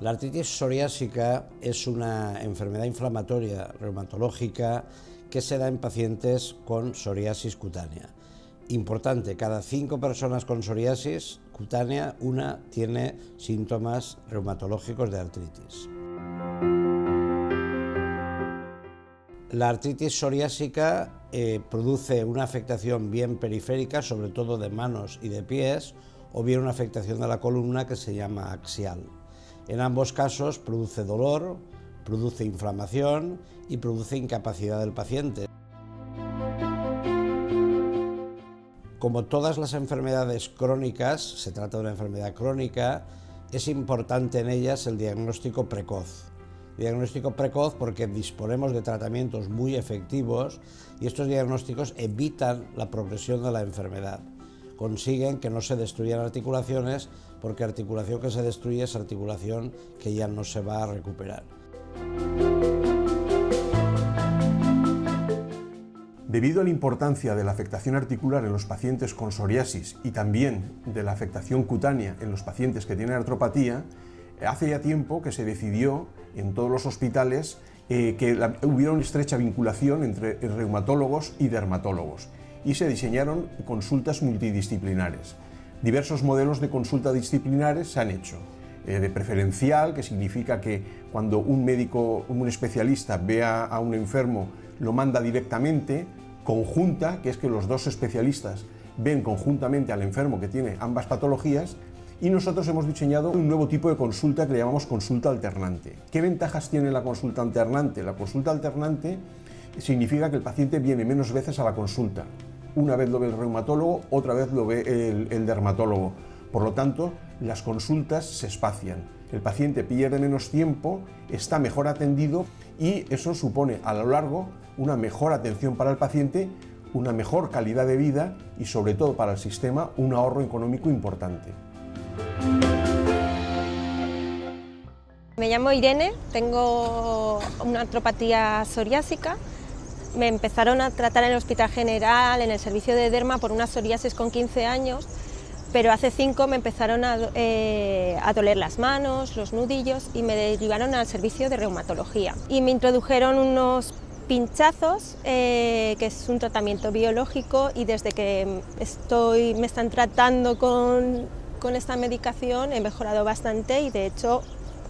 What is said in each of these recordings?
La artritis psoriásica es una enfermedad inflamatoria reumatológica que se da en pacientes con psoriasis cutánea. Importante, cada 5 personas con psoriasis cutánea, una tiene síntomas reumatológicos de artritis. La artritis psoriásica produce una afectación bien periférica, sobre todo de manos y de pies, o bien una afectación de la columna que se llama axial. En ambos casos produce dolor, produce inflamación y produce incapacidad del paciente. Como todas las enfermedades crónicas, se trata de una enfermedad crónica, es importante en ellas el diagnóstico precoz. Diagnóstico precoz porque disponemos de tratamientos muy efectivos y estos diagnósticos evitan la progresión de la enfermedad. Consiguen que no se destruyan articulaciones, porque articulación que se destruye es articulación que ya no se va a recuperar. Debido a la importancia de la afectación articular en los pacientes con psoriasis y también de la afectación cutánea en los pacientes que tienen artropatía, hace ya tiempo que se decidió en todos los hospitales que hubiera una estrecha vinculación entre reumatólogos y dermatólogos y se diseñaron consultas multidisciplinares. Diversos modelos de consulta disciplinares se han hecho. De preferencial, que significa que cuando un médico, un especialista ve a un enfermo, lo manda directamente. Conjunta, que es que los dos especialistas ven conjuntamente al enfermo que tiene ambas patologías, y nosotros hemos diseñado un nuevo tipo de consulta que le llamamos consulta alternante. ¿Qué ventajas tiene la consulta alternante? La consulta alternante significa que el paciente viene menos veces a la consulta. Una vez lo ve el reumatólogo, otra vez lo ve el dermatólogo. Por lo tanto, las consultas se espacian. El paciente pierde menos tiempo, está mejor atendido y eso supone a lo largo una mejor atención para el paciente, una mejor calidad de vida y sobre todo para el sistema un ahorro económico importante. Me llamo Irene, tengo una artropatía psoriásica. Me empezaron a tratar en el Hospital General, en el servicio de derma, por una psoriasis con 15 años, pero hace 5 me empezaron a doler las manos, los nudillos y me derivaron al servicio de reumatología. Y me introdujeron unos pinchazos, que es un tratamiento biológico, y desde que me están tratando con esta medicación he mejorado bastante y de hecho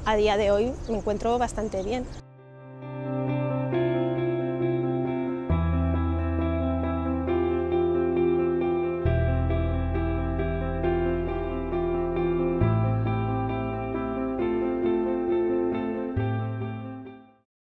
a día de hoy me encuentro bastante bien.